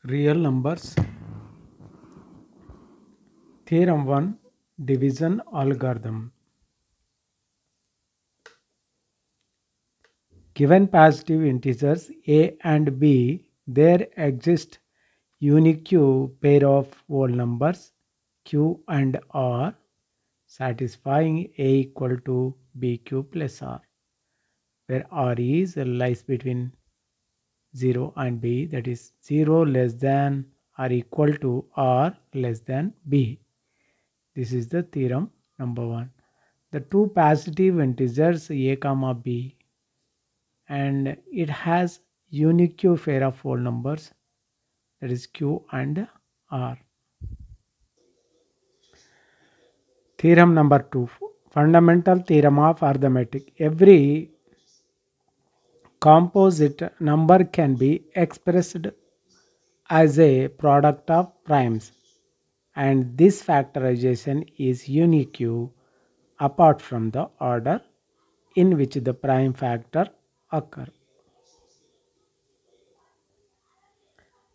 Real numbers. Theorem 1, division algorithm. Given positive integers a and b, there exist unique pair of whole numbers q and r satisfying a equal to bq plus r, where r is lies between 0 and b, that is 0 less than or equal to r less than b. This is the theorem number 1. The two positive integers a comma b, and it has unique pair of whole numbers, that is q and r. Theorem number 2, fundamental theorem of arithmetic. Every composite number can be expressed as a product of primes, and this factorization is unique apart from the order in which the prime factor occur.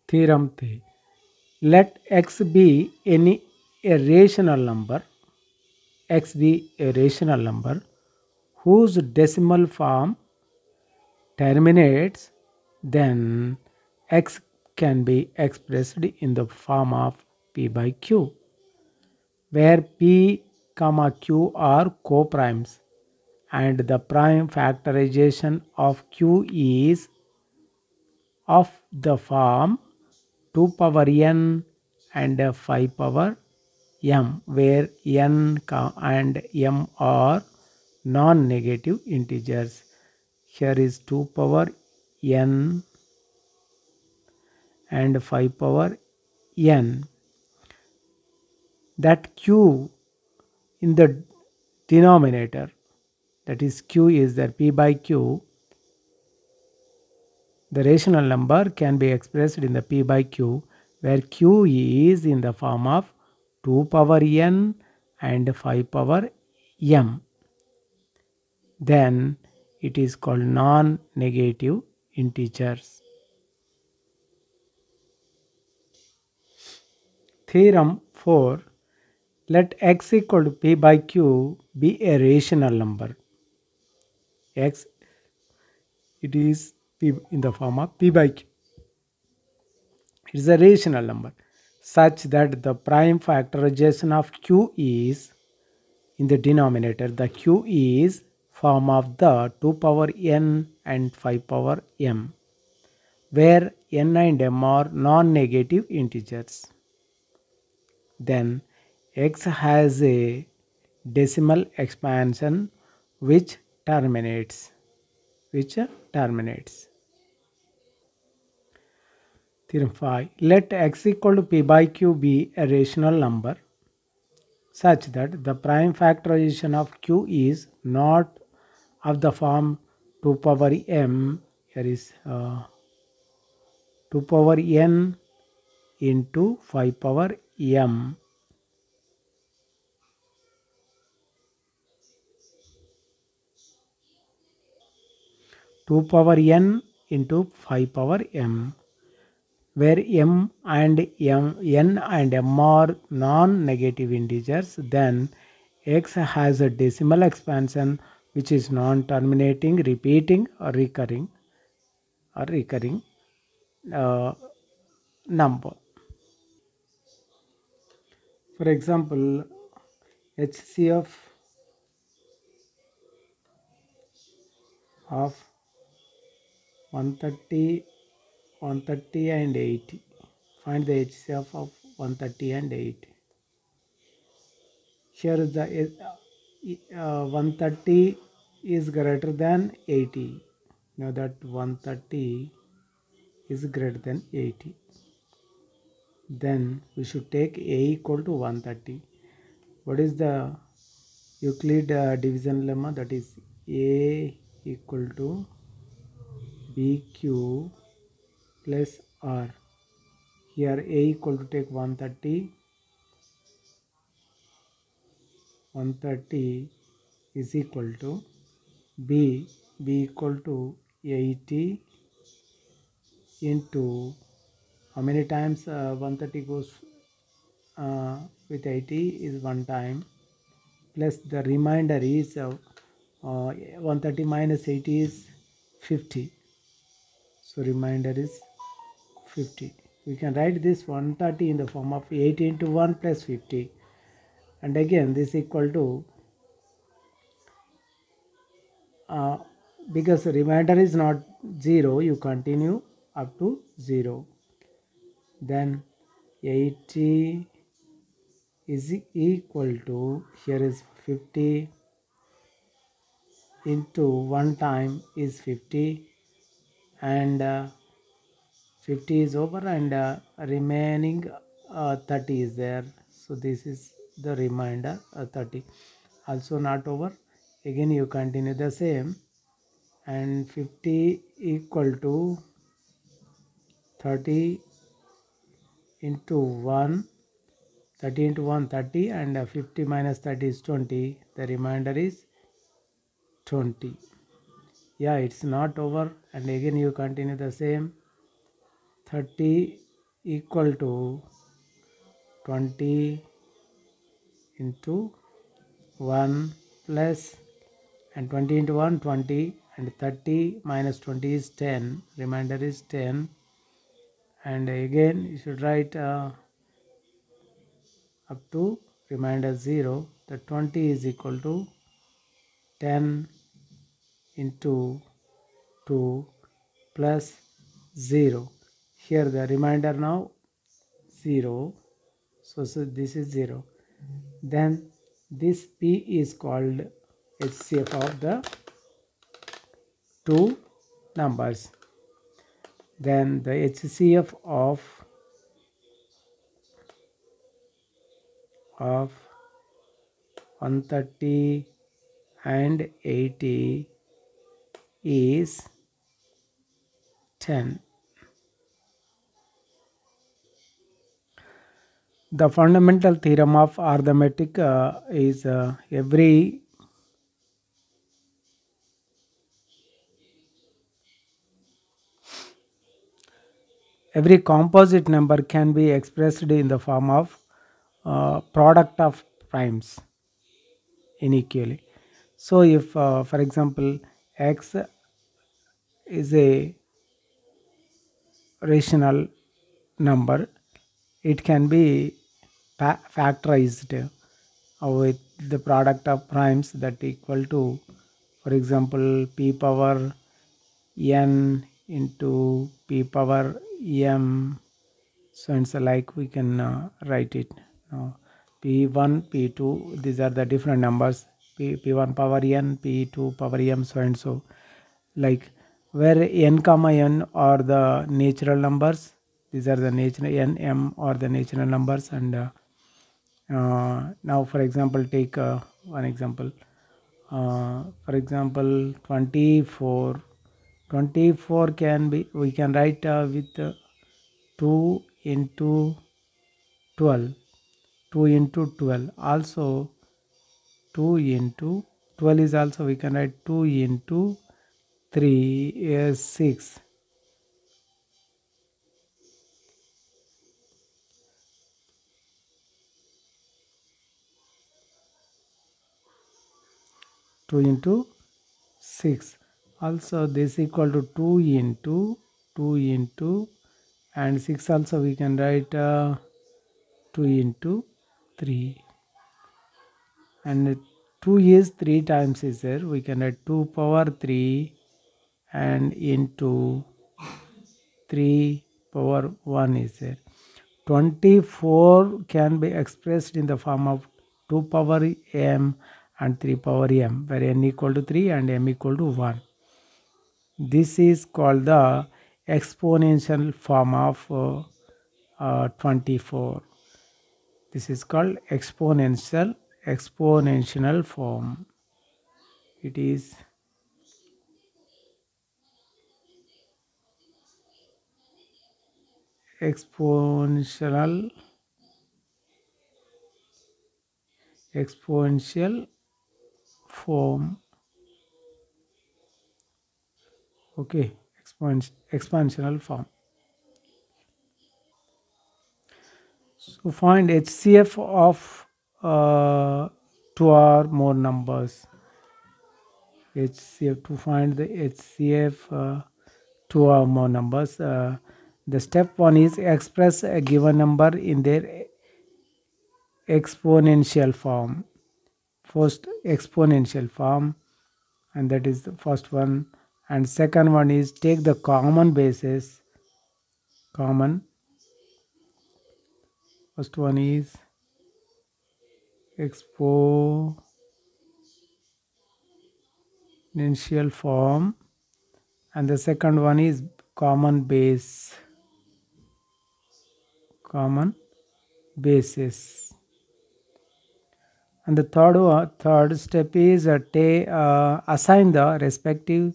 Theorem 3. Let x be a rational number, x be a rational number whose decimal form terminates, then x can be expressed in the form of p by q, where p comma q are co-primes and the prime factorization of q is of the form 2 power n and 5 power m, where n and m are non-negative integers. Here is 2 power n and 5 power n. That q in the denominator, that is q is the p by q, the rational number can be expressed in the p by q, where q is in the form of 2 power n and 5 power m. Then it is called non-negative integers. Theorem 4. Let x equal to p by q be a rational number. X, it is p in the form of p by q. It is a rational number such that the prime factorization of q is in the denominator. The q is form of the 2 power n and 5 power m, where n and m are non-negative integers. Then x has a decimal expansion which terminates. Theorem 5. Let x equal to p by q be a rational number such that the prime factorization of q is not of the form 2 power m, here is 2 power n into 5 power m, two power n into 5 power m, where m and n and m are non-negative integers. Then x has a decimal expansion which is non-terminating, repeating or recurring number. For example, HCF of 130 and 80. Find the HCF of 130 and 80. Here is the 130 is greater than 80. Now that 130 is greater than 80. Then we should take a equal to 130. What is the Euclid division lemma? That is a equal to bq plus r. Here a equal to take 130. 130 is equal to b equal to 80 into How many times 130 goes with 80 is one time, plus the remainder is 130 minus 80 is 50. So remainder is 50. We can write this 130 in the form of 80 into 1 plus 50, and again this equal to uh, because the remainder is not 0, you continue up to 0. Then 80 is equal to, here is 50 into 1 time is 50, and 50 is over, and remaining 30 is there. So this is the remainder 30, also not over. Again you continue the same, and 50 equal to 30 into 1, 30 into 1 30, and 50 minus 30 is 20, the remainder is 20. Yeah, it's not over, and again you continue the same. 30 equal to 20 into 1 plus, and 20 into 1 20, and 30 minus 20 is 10, remainder is 10. And again you should write up to remainder 0. The 20 is equal to 10 into 2 plus 0. Here the remainder now 0, so this is 0. Then this P is called HCF of the two numbers. Then the HCF of 130 and 80 is 10. The fundamental theorem of arithmetic is every composite number can be expressed in the form of product of primes inequally. So if for example x is a rational number, it can be factorized with the product of primes that equal to, for example, p power n into p power m, so and so, like we can write it now. P1 p2, these are the different numbers, p1 power n, p2 power m, so and so, like, where n comma n are the natural numbers. These are the natural, n m are the natural numbers. And now for example take one example, for example 24. 24 can be, we can write with 2 into 12, 2 into 12, also 2 into 12 is also, we can write 2 into 3 is 6. 2 into 6, also this equal to 2 into 2 into, and 6 also we can write 2 into 3, and 2 is 3 times is there, we can write 2 power 3 and into 3 power 1 is there. 24 can be expressed in the form of 2 power m and 3 power m, where n equal to 3 and m equal to 1. This is called the exponential form of 24. This is called exponential form. It is exponential form. Okay, expansional form. To find HCF of two or more numbers, HCF, to find the HCF two or more numbers, the step one is express a given number in their exponential form. First exponential form, and that is the first one. And second one is take the common basis. Common. First one is exponential form, and the second one is common base. Common basis. And the third step is assign the respective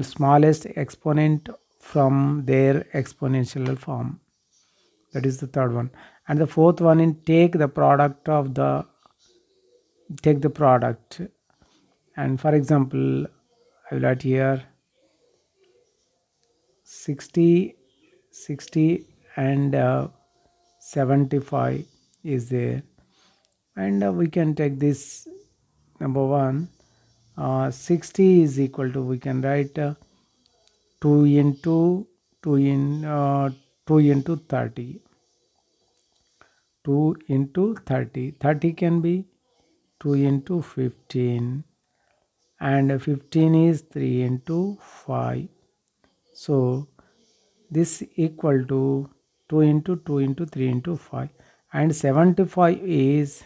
smallest exponent from their exponential form. That is the third one. And the fourth one is take the product. And for example, I will write here 60 and 75 is there, and we can take this number one. 60 is equal to, we can write 2 into 2 into 30. 2 into 30. 30 can be 2 into 15, and 15 is 3 into 5. So this equal to 2 into 2 into 3 into 5, and 75 is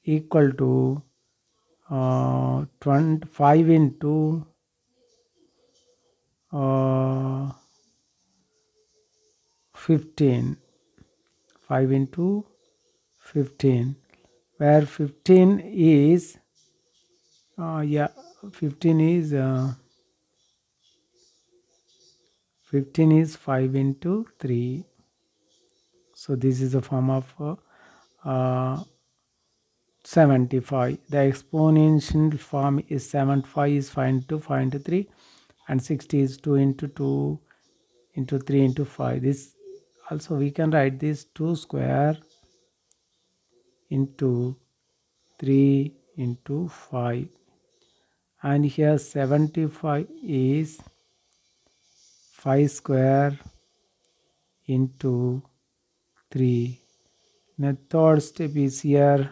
equal to 25 into 15. 5 into 15, where 15 is 15 is 5 into 3. So this is the form of 75. The exponential form is 75 is 5 into 5 into 3, and 60 is 2 into 2 into 3 into 5. This also we can write this 2 square into 3 into 5, and here 75 is 5 square into 3. The third step is here,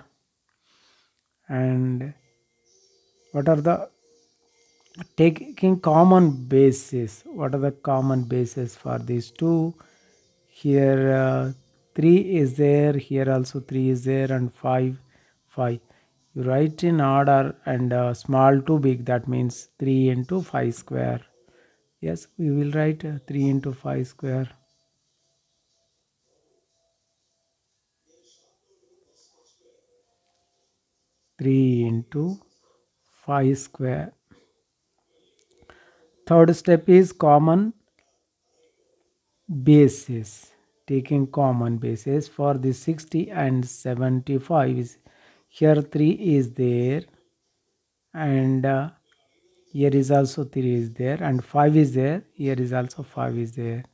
and what are the taking common basis? What are the common basis for these two? Here 3 is there, here also 3 is there, and 5. You write in order, and small to big, that means 3 into 5 square. Yes, we will write 3 into 5 square. 3 into 5 square. Third step is common basis. Taking common basis for the 60 and 75 is, here 3 is there, and here is also 3 is there, and 5 is there, here is also 5 is there.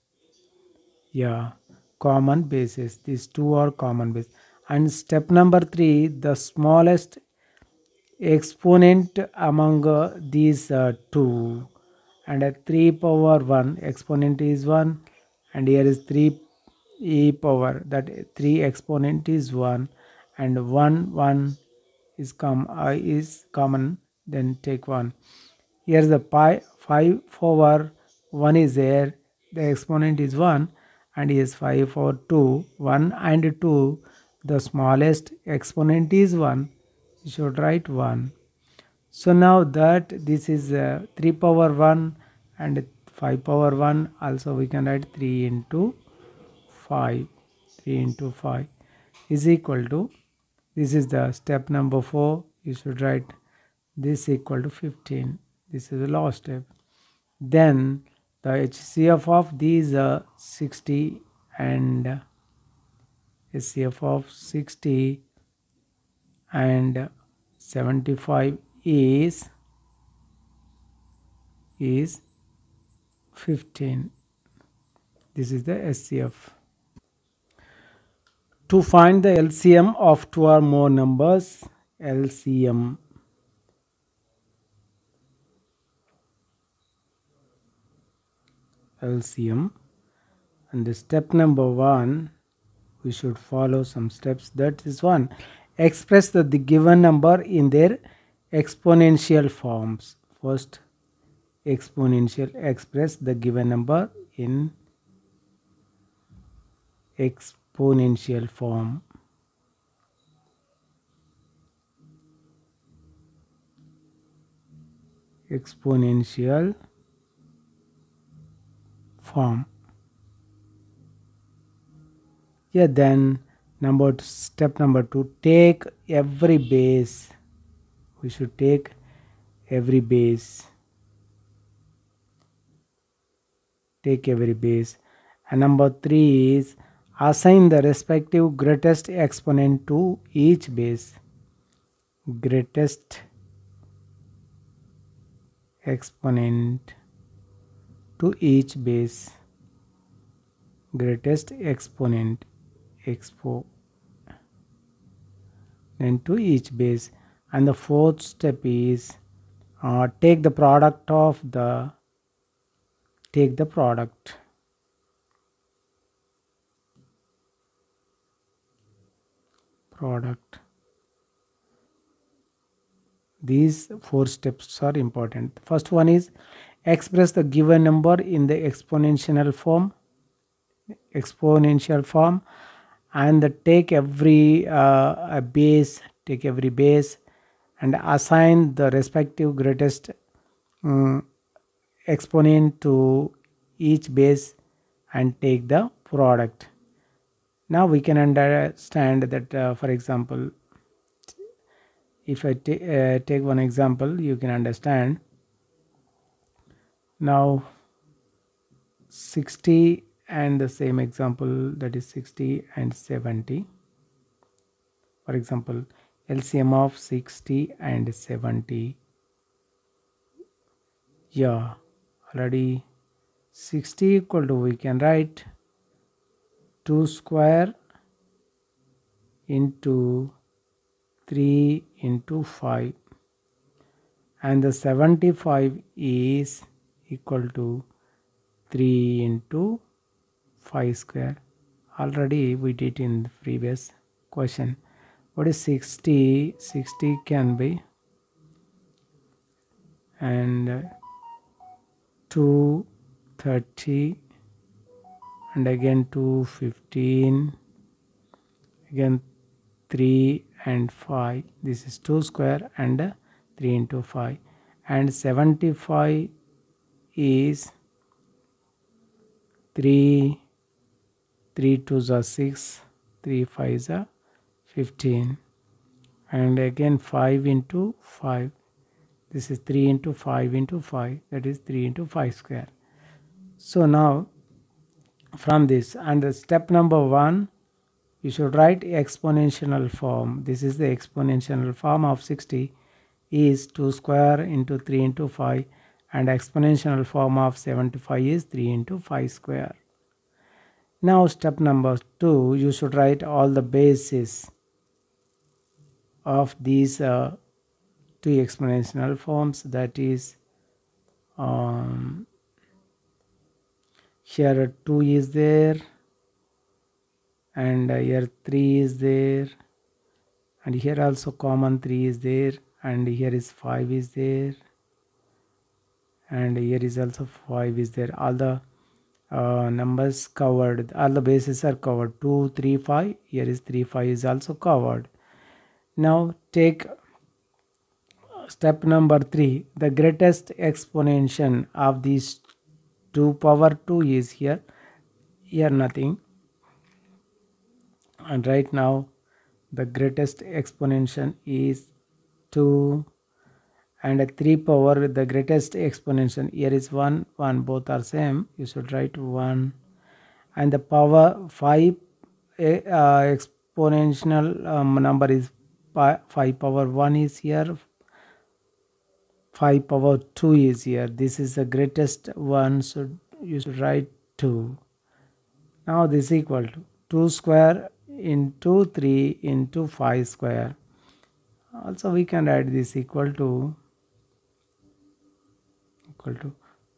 Yeah, common basis. These two are common base. And step number 3, the smallest exponent among these two, and 3 power 1 exponent is 1, and here is 3 e power, that 3 exponent is 1, and 1 is common, then take 1. Here is the 5 over 1 is there, the exponent is 1, and here is 5 over 2, 1 and 2, the smallest exponent is 1, you should write 1. So now that this is 3 power 1 and 5 power 1, also we can write 3 into 5. 3 into 5 is equal to, this is the step number 4, you should write this equal to 15. This is the last step. Then the HCF of these 60 and HCF of 60 and 75 is 15. This is the SCF. To find the LCM of two or more numbers, LCM. LCM. And the step number 1, we should follow some steps. That is 1. Express the given number in their exponential forms. First, exponential. Express the given number in exponential form. Exponential form. Yeah, then step number 2, take every base. We should take every base. Take every base. And number 3 is assign the respective greatest exponent to each base. Greatest exponent to each base. Greatest exponent to each base. And the 4th step is take the product of the product. These 4 steps are important. The first one is express the given number in the exponential form, and take every base and assign the respective greatest exponent to each base and take the product. Now we can understand that for example, if I take one example, you can understand. Now 60 and the same example, that is 60 and 70. For example, LCM of 60 and 70. Yeah, already 60 equal to, we can write 2 square into 3 into 5, and the 75 is equal to 3 into 5 square. Already we did in the previous question. What is 60? 60 can be, and 230, and again 215, again 3 and 5. This is 2 square and 3 into 5, and 75 is 3 2s are 6, 3 5s are 15, and again 5 into 5. This is 3 into 5 into 5, that is 3 into 5 square. So now from this, and the step number 1, you should write exponential form. This is the exponential form of 60 is 2 square into 3 into 5, and exponential form of 75 is 3 into 5 square. Now step number 2, you should write all the bases of these 2 exponential forms. That is here 2 is there, and here 3 is there, and here also common 3 is there, and here is 5 is there, and here is also 5 is there. All the numbers covered, all the bases are covered. 2 3 5, here is 3 5 is also covered. Now take step number 3, the greatest exponential of these 2 power 2 is here nothing, and right now the greatest exponential is 2, and 3 power, the greatest exponential here is 1 1, both are same, you should write 1, and the power 5 exponential number is 5 power 1 is here, 5 power 2 is here. This is the greatest one, so you should write 2. Now this is equal to 2 square into 3 into 5 square. Also we can write this equal to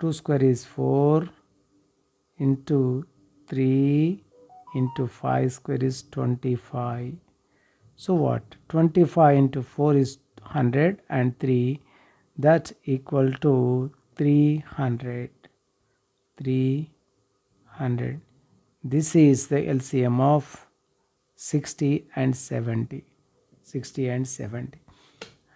2 square is 4 into 3 into 5 square is 25. So what? 25 into 4 is 100 and 3, that's equal to 300. 300. This is the LCM of 60 and 70. 60 and 70.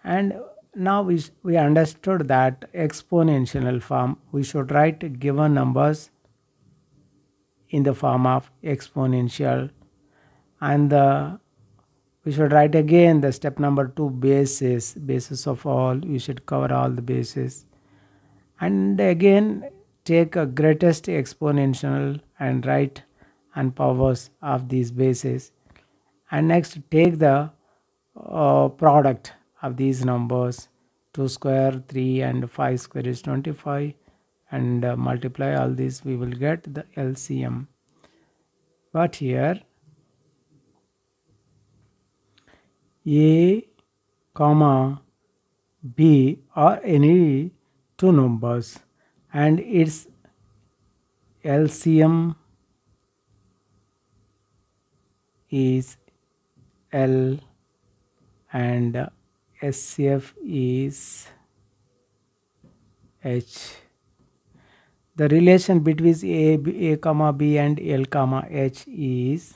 And now we understood that exponential form, we should write given numbers in the form of exponential, and we should write again the step number 2, basis of all. We should cover all the bases, and again take a greatest exponential and write and powers of these bases, and next take the product of these numbers. 2 square, 3 and 5 square is 25, and multiply all these, we will get the LCM. But here A comma B are any two numbers and its LCM is L and SCF is H. The relation between A comma B and L comma H is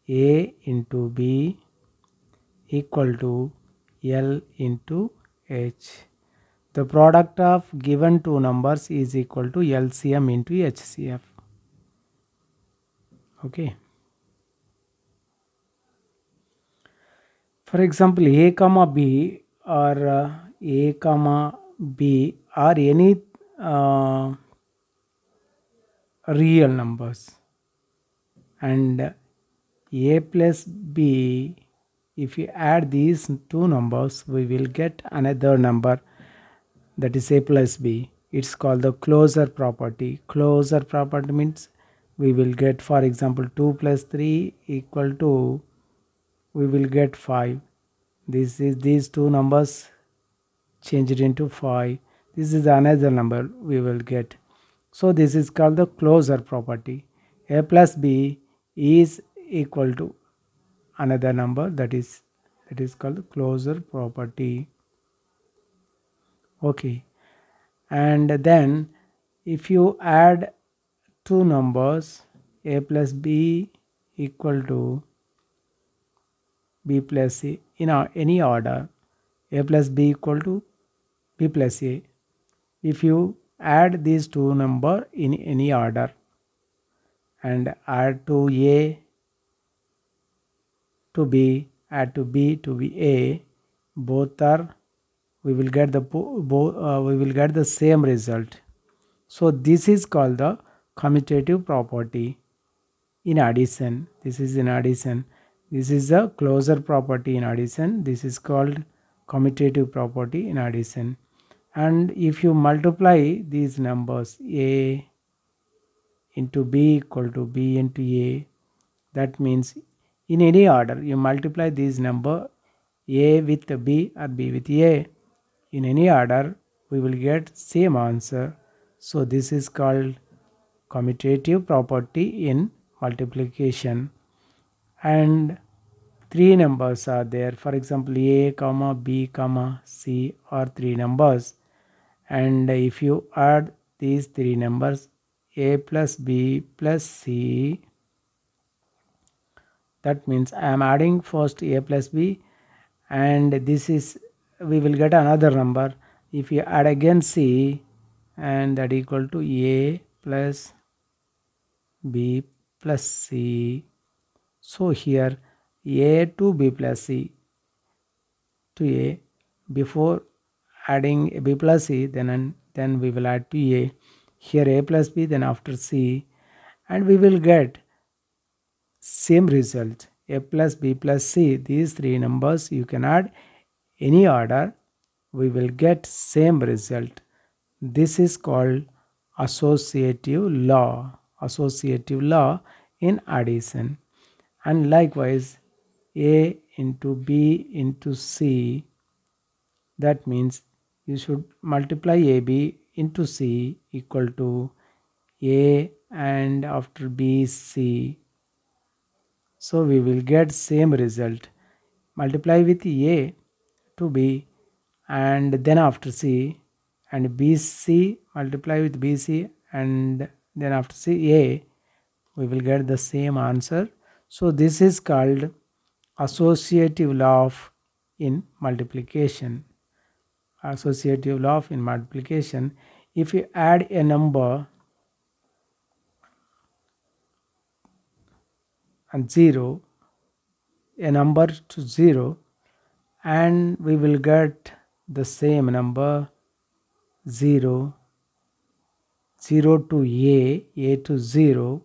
A into B equal to L into H. The product of given two numbers is equal to LCM into HCF. Okay. For example, A comma B or A comma B are any real numbers, and A plus B, if you add these two numbers, we will get another number, that is A plus B. It's called the closure property. Closure property means we will get, for example, 2 plus 3 equal to, we will get 5. This is these two numbers changed into 5. This is another number we will get. So this is called the closure property. A plus B is equal to another number, that is called the closure property. Okay. And then if you add two numbers, A plus B equal to B plus C in any order, A plus B equal to B plus A. If you add these two numbers in any order and add to A to B, add to B to be A, both are, we will get the same result. So this is called the commutative property in addition. This is in addition. This is the closure property in addition. This is called commutative property in addition. And if you multiply these numbers, A into B equal to B into A, that means in any order you multiply these number, A with B or B with A, in any order we will get same answer. So this is called commutative property in multiplication. And three numbers are there. For example, A comma B comma C are three numbers, and if you add these three numbers, A plus B plus C, that means I am adding first A plus B, and this is, we will get another number. If you add again C, and that equal to A plus B plus C. So here A to B plus C to A, before adding B plus C, then we will add to A. Here A plus B, then after C, and we will get same result, A plus B plus C. These three numbers you can add any order, we will get same result. This is called associative law. associative law in addition. And likewise, A into B into C, that means you should multiply AB into C equal to A and after B C. So we will get same result. Multiply with A to B and then after C, and BC multiply with BC and then after C A, we will get the same answer. So this is called associative law in multiplication. Associative law in multiplication. If you add a number and 0, a number to 0, and we will get the same number 0, 0 to A to 0,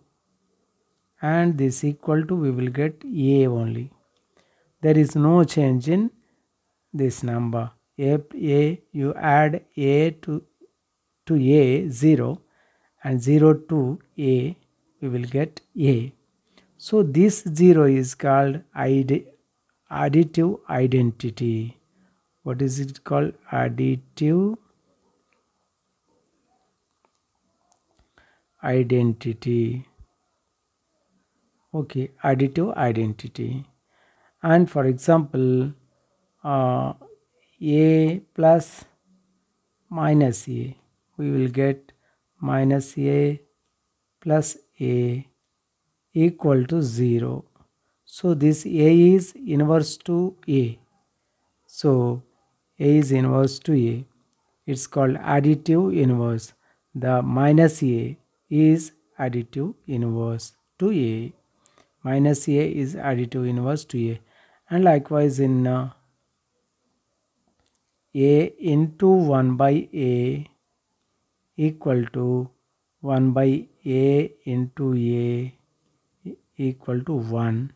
and this equal to, we will get A only. There is no change in this number. You add A to A 0 and 0 to A, we will get A. So this 0 is called additive identity. What is it called? Additive identity. Okay, additive identity. And for example, A plus minus A, we will get minus A plus A equal to 0. So this A is inverse to A. So A is inverse to A. It's called additive inverse. The minus A is additive inverse to A. Minus A is additive inverse to A. And likewise in A into 1 by A equal to 1 by A into A equal to 1.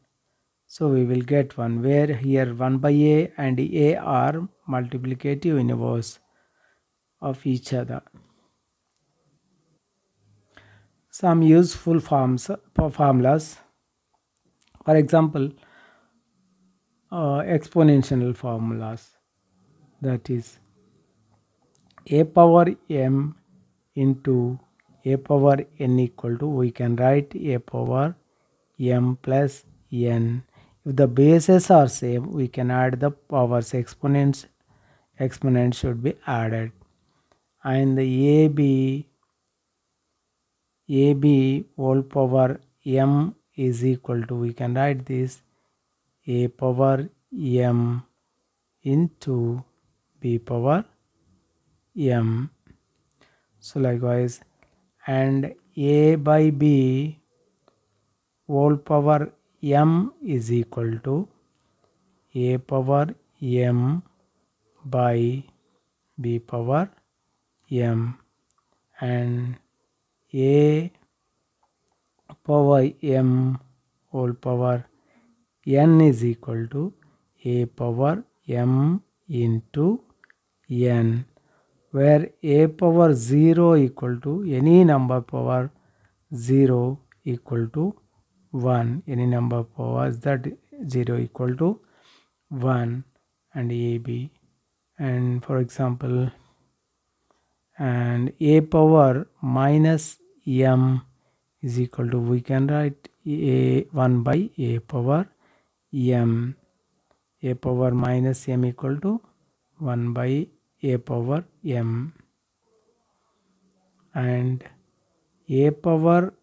So we will get 1, where here 1 by A and A are multiplicative inverse of each other. Some useful formulas. For example, exponential formulas, that is A power m into A power n equal to, we can write A power m plus n. If the bases are same, we can add the powers. Exponents should be added. And the AB whole power m is equal to, we can write this A power m into B power m. So likewise, and A by B whole power m is equal to A power m by B power m, and A power m whole power n is equal to A power m into n, where A power 0 equal to any number power 0 equal to 1, any number powers that 0 equal to 1, and AB. And for example, and A power minus m is equal to, we can write A 1 by A power m. A power minus m equal to 1 by A power m, and A power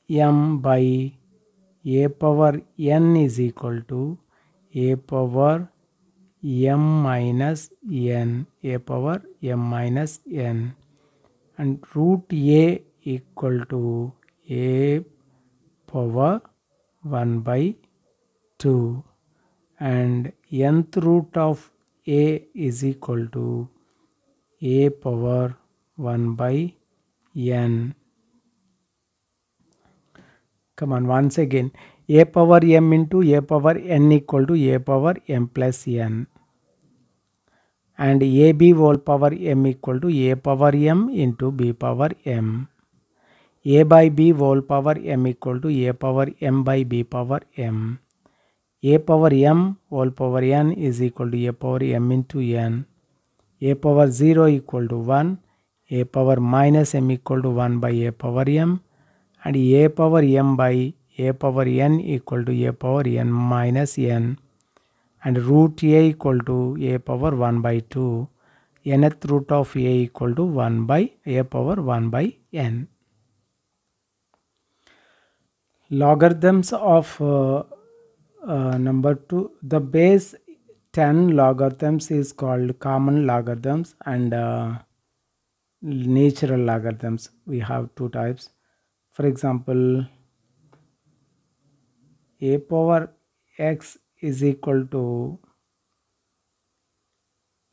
m by A power n is equal to A power m minus n, A power m minus n, and root A equal to A power 1 by 2, and nth root of A is equal to A power 1 by n. Come on, once again, A power m into A power n equal to A power m plus n, and AB whole power m equal to A power m into B power m. a by b whole power m equal to a power m by b power m. A power m whole power n is equal to a power m into n. A power 0 equal to 1. A power minus m equal to 1 by a power m. And a power m by a power n equal to a power n minus n. And root a equal to a power 1 by 2. Nth root of a equal to 1 by a power 1 by n. Logarithms of number 2. The base 10 logarithms is called common logarithms and natural logarithms. We have two types. For example, a power x is equal to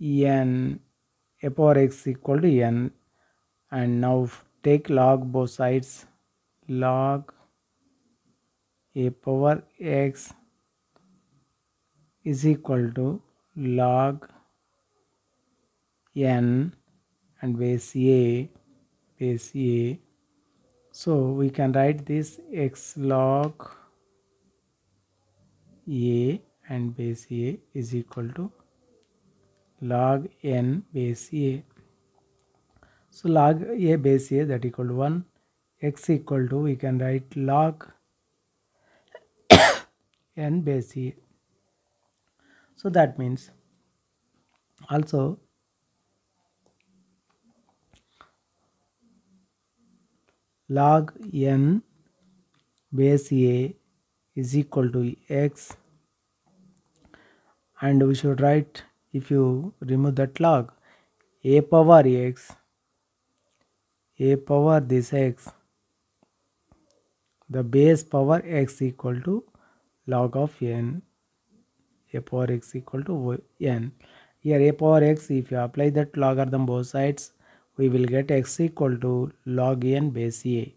n, a power x equal to n, and now take log both sides. Log a power x is equal to log n and base a. So we can write this x log a and base a is equal to log n base a. So log a base a, that equal to 1. X equal to, we can write log n base a. So that means also log n base a is equal to x, and we should write, if you remove that log, a power x, a power this x, the base power x equal to log of n, a power x equal to n. Here a power x, if you apply that logarithm both sides, we will get x equal to log n base a.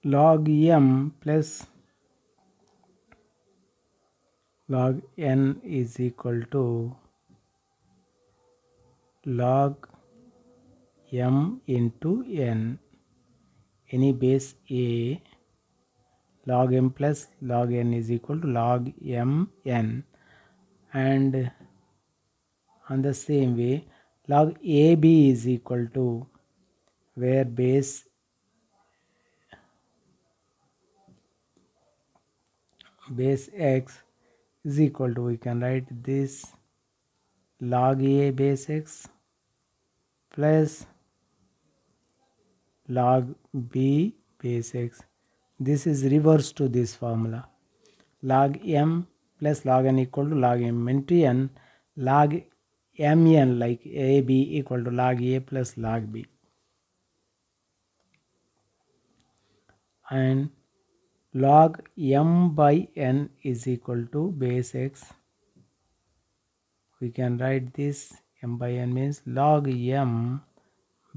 Log m plus log n is equal to log m into n. Any base a, log m plus log n is equal to log m n. And on the same way, log ab is equal to, where base x is equal to, we can write this log a base x plus log b base x. This is reverse to this formula. Log m plus log n equal to log m into n. Log mn, like ab, equal to log a plus log b. And log m by n is equal to base x. We can write this m by n means log m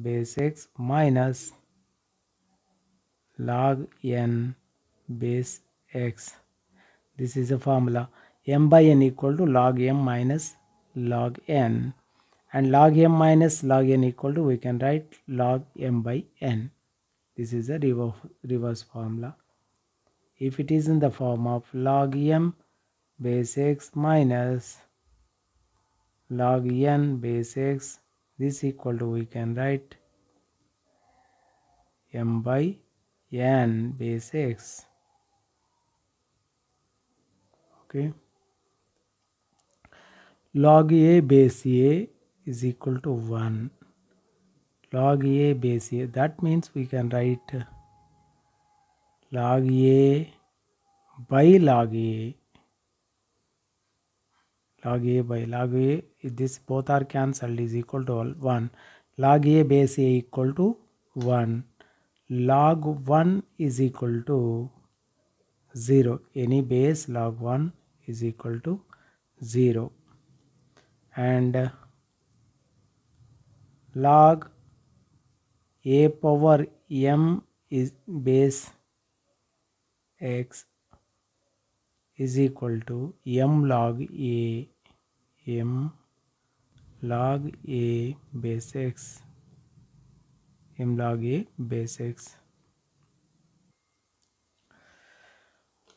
base x minus log n base x. This is a formula. M by n equal to log m minus log n, and log m minus log n equal to, we can write log m by n. This is a reverse formula. If it is in the form of log m base x minus log n base x, this equal to, we can write m by n base x. Okay. Log a base a is equal to 1. Log a base a, that means we can write log a by log a. Log a by log a, this both are cancelled, is equal to 1. Log a base a equal to 1. Log 1 is equal to 0. Any base log 1 is equal to 0. And log a power m is base x is equal to m log a, m log a base x, m log a base x.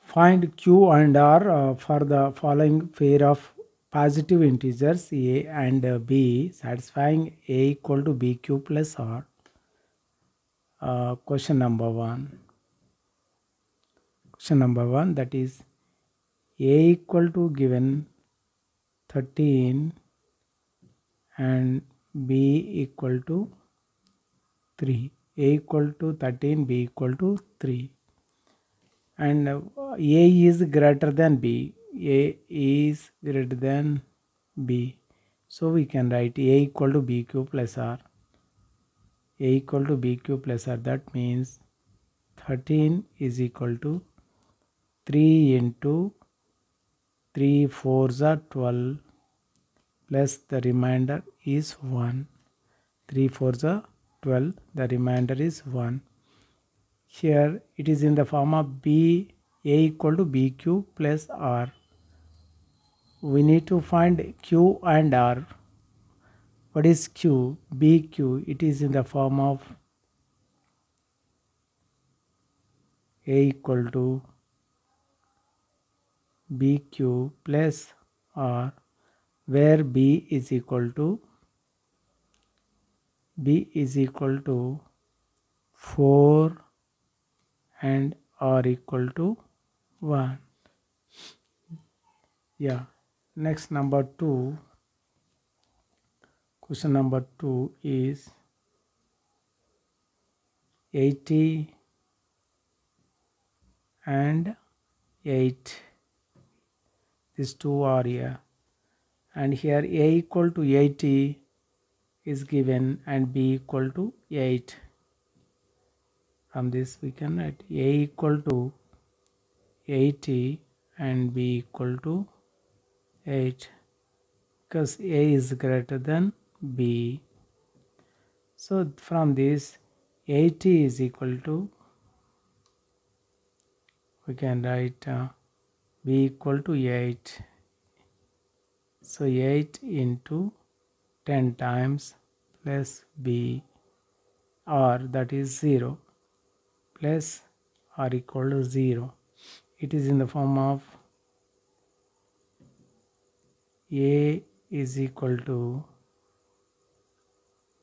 Find q and r for the following pair of positive integers a and b satisfying a equal to bq plus r. Question number 1. Question number 1, that is a equal to given 13 and b equal to 3. A equal to 13, b equal to 3. And a is greater than b. A is greater than b. So we can write a equal to bq plus r. A equal to bq plus r. That means 13 is equal to 3 into 3 4s are 12 plus the remainder is 1. 3 4s are 12, the remainder is 1. Here it is in the form of b, a equal to bq plus r. We need to find q and r. What is q? bq, it is in the form of a equal to bq plus r, where b is equal to 4 and r equal to 1. Yeah. Next, number 2. Question number 2 is 80 and 8. These two are here. And here a equal to 80 is given and b equal to 8. From this we can write a equal to 80 and b equal to 8, because a is greater than b. So from this 80 is equal to, we can write b equal to 8. So 8 into 10 times plus b, r, that is 0, plus r equal to 0. It is in the form of a is equal to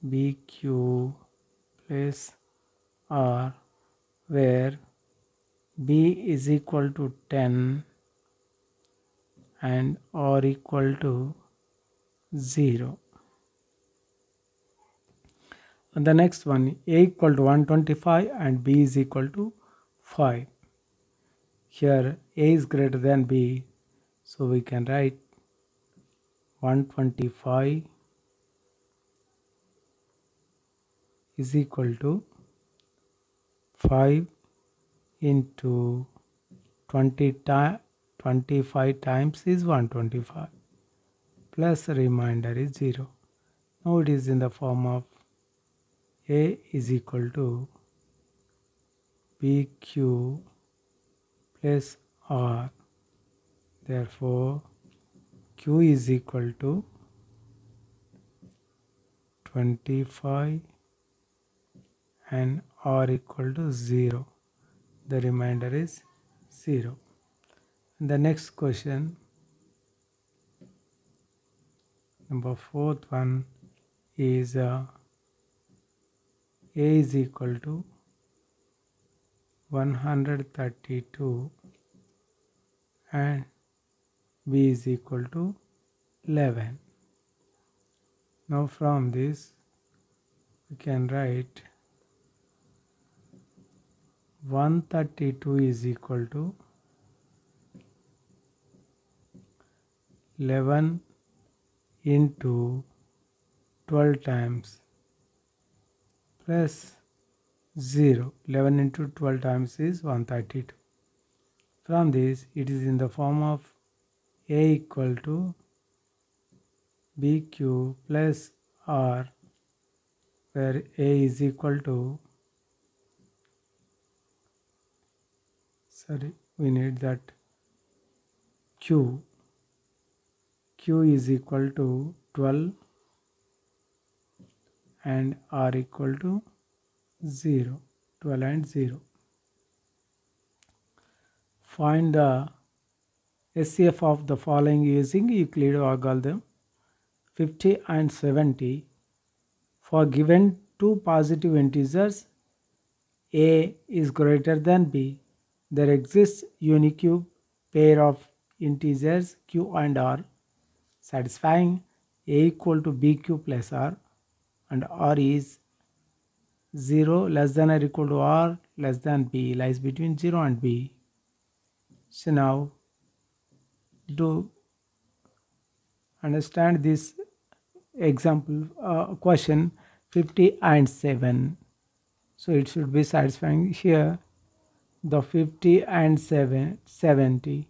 bq plus r, where b is equal to 10 and r equal to 0. And the next one, a equal to 125 and b is equal to 5. Here a is greater than b, so we can write 125 is equal to 5 into 25 times is 125 plus remainder is 0. Now it is in the form of a is equal to bq plus r. Therefore q is equal to 25 and r equal to 0. The remainder is 0. And the next question, number 4th one, is a is equal to 132 and b is equal to 11. Now from this we can write 132 is equal to 11 into 12 times plus 0. 11 into 12 times is 132. From this it is in the form of a equal to bq plus r, where a is equal to, we need that q is equal to 12 and r equal to 0, 12 and 0. Find the SCF of the following using Euclid algorithm. 50 and 70. For given two positive integers a is greater than b, there exists unique pair of integers q and r satisfying a equal to bq plus r, and r is 0 less than or equal to r less than b, lies between 0 and b. So now do understand this example question 50 and 7. So it should be satisfying here the 50 and 70.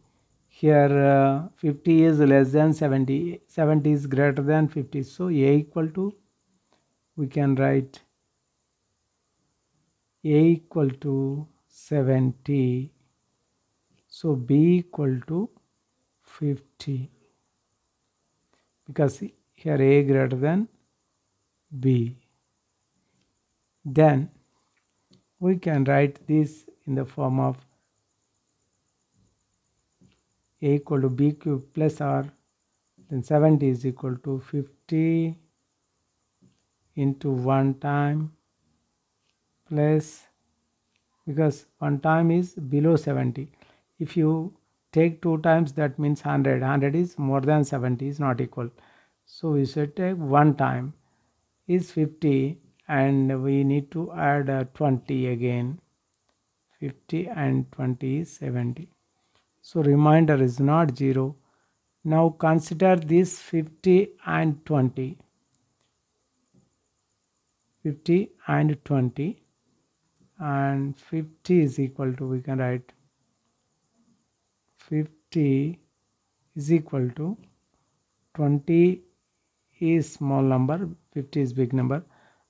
Here 50 is less than 70, 70 is greater than 50. So a equal to, we can write a equal to 70. So b equal to 50, because here a greater than b. Then we can write this in the form of a equal to b cube plus r, then 70 is equal to 50 into 1 time plus, because 1 time is below 70. If you take 2 times, that means 100. 100 is more than 70, is not equal. So we should take 1 time is 50, and we need to add 20 again. 50 and 20 is 70. So remainder is not 0. Now consider this 50 and 20. 50 and 20, and 50 is equal to, we can write 50 is equal to 20 is small number, 50 is big number,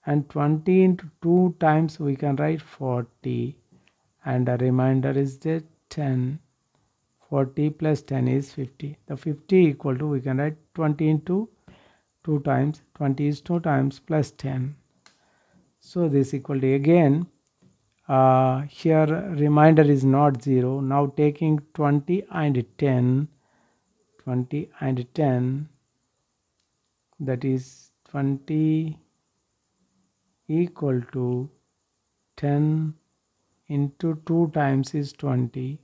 and 20 into 2 times we can write 40, and the remainder is the 10. 40 plus 10 is 50. The 50 equal to, we can write 20 into 2 times, 20 is 2 times plus 10. So this equal to, again here remainder is not 0. Now taking 20 and 10, 20 and 10, that is 20 equal to 10 into 2 times is 20,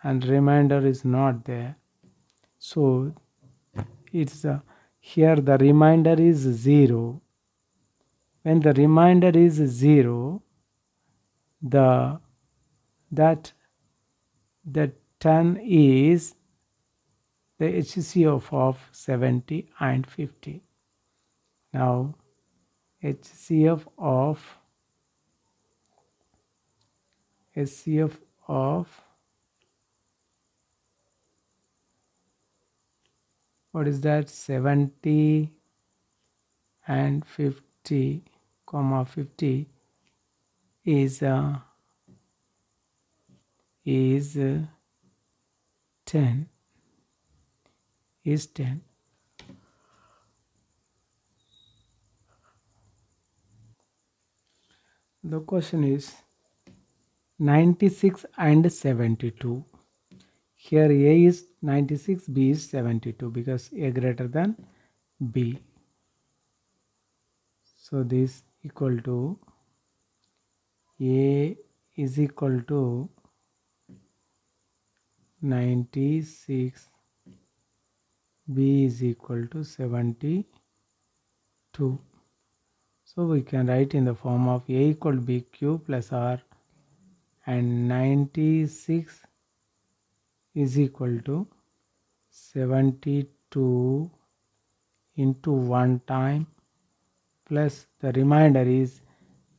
and remainder is not there. So it's here the remainder is 0. When the remainder is 0, the 10 is the HCF of 70 and 50. Now HCF of what is that, 70 and 50 comma 50 is 10, is 10. The question is 96 and 72. Here A is 96, B is 72, because A greater than B. So this equal to A is equal to 96, B is equal to 72. So we can write in the form of A equal to BQ plus R, and 96 is equal to 72 into 1 time plus the remainder is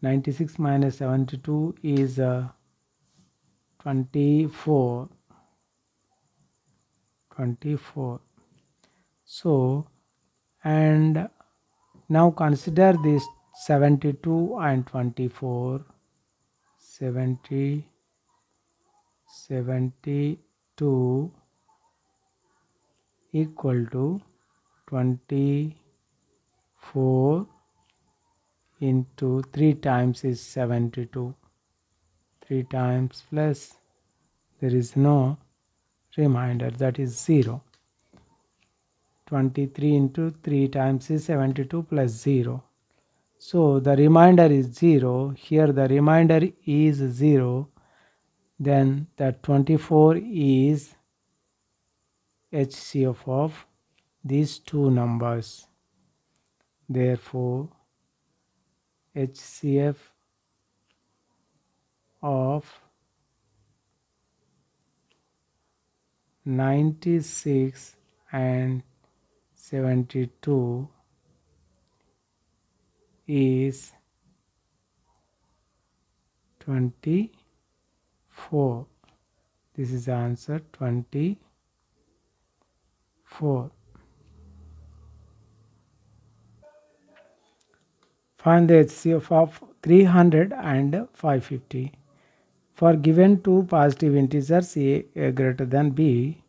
96 minus 72 is 24. So, and now consider this 72 and 24. 72 equal to 24 into 3 times is 72. 3 times plus there is no remainder, that is 0. 23 into 3 times is 72 plus 0. So the remainder is 0. Here the remainder is 0. Then the 24 is HCF of these two numbers. Therefore, HCF of 96 and 72 is 24. This is the answer, 24. Find the HCF of 300 and 550. For given two positive integers a greater than b,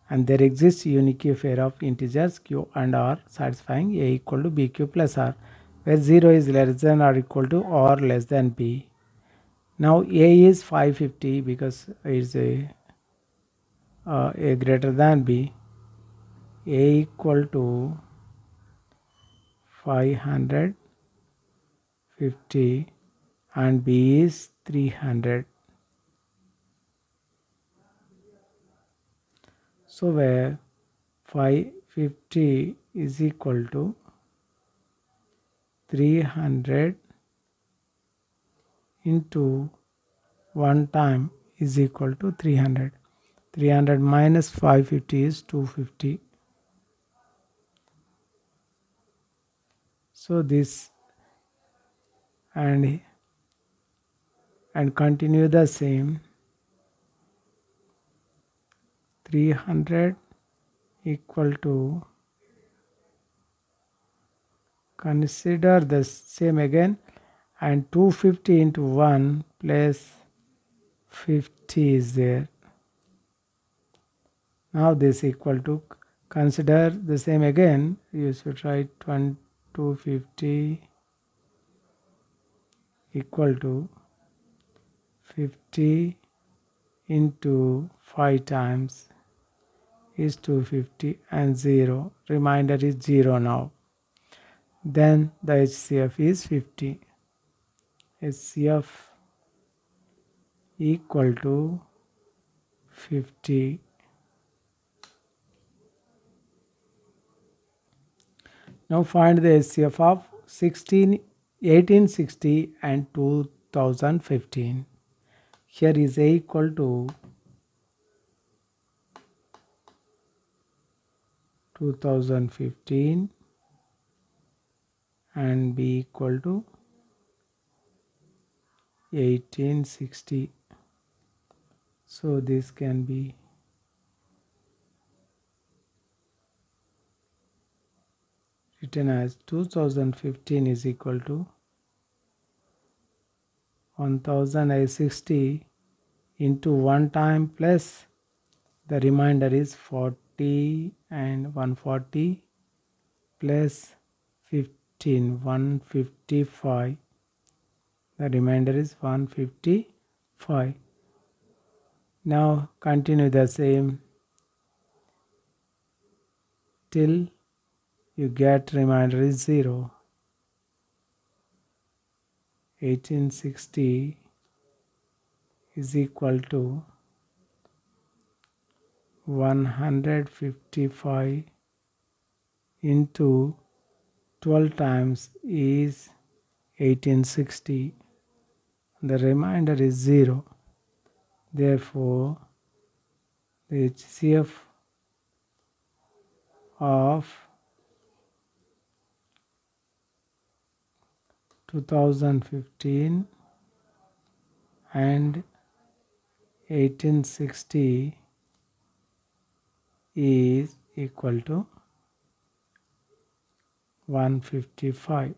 and there exists unique pair of integers q and r satisfying a equal to bq plus r, where 0 is less than or equal to or less than b. Now a is 550 because it is a greater than b. A equal to 550 and b is 300. So where 550 is equal to 300 into 1 time is equal to 300. 300 minus 550 is 250. So this and continue the same. 300 equal to, consider the same again, and 250 into 1 plus 50 is there. Now this equal to, consider the same again, you should write 250 equal to 50 into 5 times is 250 and 0. Remainder is 0 now. Then the HCF is 50. HCF equal to 50. Now find the HCF of 1860 and 2015. Here is A equal to 2015 and B equal to 1860. So this can be written as 2015 is equal to 1060 into 1 time plus the remainder is 40 and 140 plus 15, 155. The remainder is 155. Now continue the same till you get remainder is 0. 1860 is equal to 155 into 12 times is 1860. The remainder is 0. Therefore, the HCF of 2015 and 1860 is equal to 155.